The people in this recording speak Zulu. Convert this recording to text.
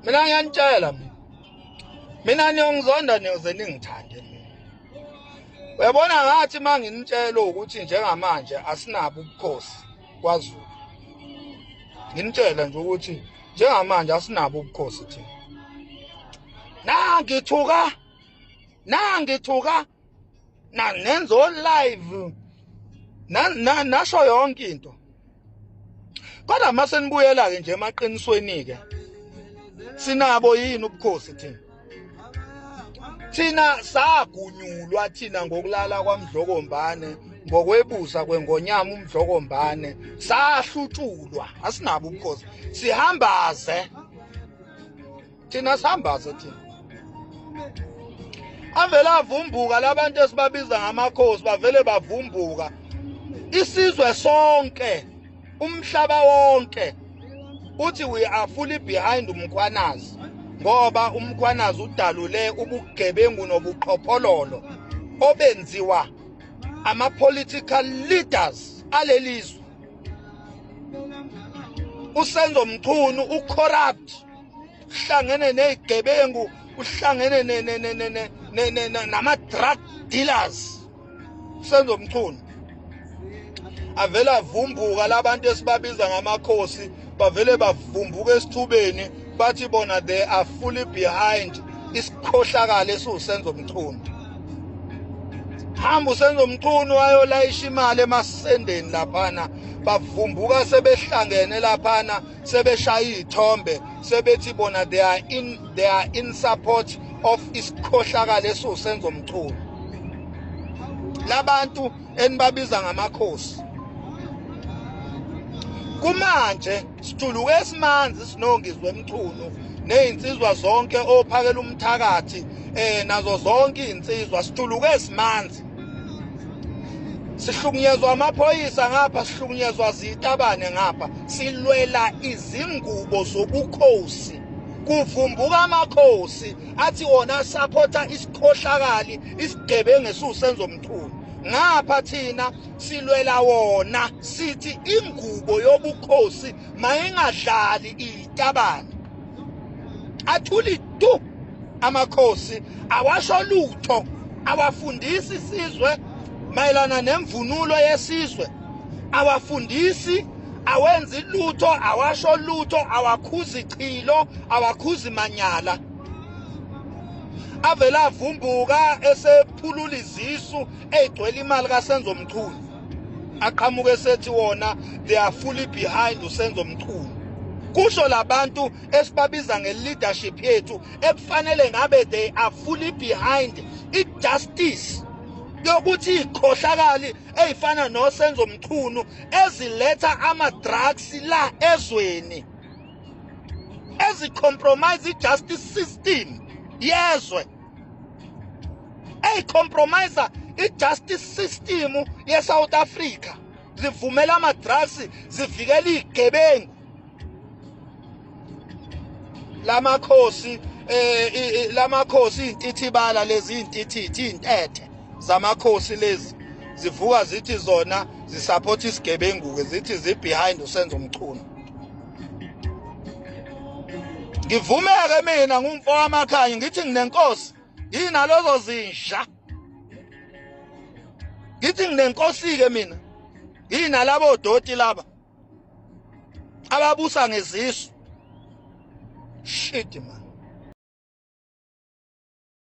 Mina ngiyanitshela mina niyongizonda niyoze ningithande mina. Uyabona ngathi manginitshela ukuthi njengamanje asinabo ubukhosi kwaZulu. Nginitshela nje ukuthi njengamanje asinabo ubukhosi thina. Nangithuka nenzo live nasho yonke into. Kodwa mase nibuyela ke nje emaqinisweni ke sinabo yini ubukhosi thina? Thina sagunyulwa thina ngokulala kwaMdlokombane, ngokwebusa kwengonyama uMdlokombane, sahlutshulwa. Asinabo ubukhosi. Sihambaze. Thina sihambaze thina. Avela avumbuka labantu esibabiza ngamakhosi bavele bavumbuka. Isizwe sonke, umhlaba wonke uthi we are fully behind uMkhwanazi ngoba uMkhwanazi udalule ubugebengu nobuqhophololo obenziwa ama-political leaders alelizwe. USenzo Mchunu ucorrupt, uhlangene nezigebengu, uhlangene nama-drug dealers. USenzo Mchunu avela avumbuka labantu esibabiza ngamakhosi bavele bavumbuka esithubeni bathi bona they are fully behind isikhohlakala esiwuSenzo Mchunu. Hamba uSenzo Mchunu ayolayisha imali emasendeni laphana, bavumbuka sebehlangene laphana, sebeshaya izithombe, sebethi bona they are in support of isikhohlakala esiwuSenzo Mchunu. Labantu enibabiza ngamakhosi kumanje sithuluke esimanzi sinongizwe Mchunu nezinsizwa zonke ophakela umthakathi nazo zonke izinsizwa sithuluke esimanzi. Sihlukunyezwa amaphoyisa ngapha, sihlukunyezwa zitabane ngapha, silwela izingubo zobukhosi. Kuvumbuka amakhosi athi wona supporta isikhohlakali, isigebengu esiwuSenzo Mchunu. Ngapha thina silwela wona, sithi ingubo yobukhosi mayingadlali itabane. Athuli tu amakhosi, awasho lutho, awafundisi isizwe mayelana nemvunulo yesizwe, awafundisi, awenzi lutho, awasho lutho, awakhuzi ichilo, awakhuzi manyala. Avela avumbuka esephulula izisu egcwele imali kaSenzo Mchunu, aqhamuke esethi wona they are fully behind uSenzo Mchunu. Kusho labantu esibabiza nge-leadership yethu ekufanele ngabe they are fully behind i-justice yokuthi ikhohlakali ezifana noSenzo Mchunu eziletha ama-drugs la ezweni, ezicompromise i-justice system yezwe, compromise i-justice system ye-South Africa, zivumela ama-drugs, zivikela izigebengu. Lamakhosi intithibala lezi intithithi intethe zamakhosi lezi zivuka zithi zona zisupport isigebengu ke, zithi behind uSenzo Mchunu. Ngivumeke mina ngumfo wamakhaya ngithi nginenkosi, yina lozo zinja. Ngithi nginenkosi ke mina, yina labo doti laba ababusa ngezisu. Shit man.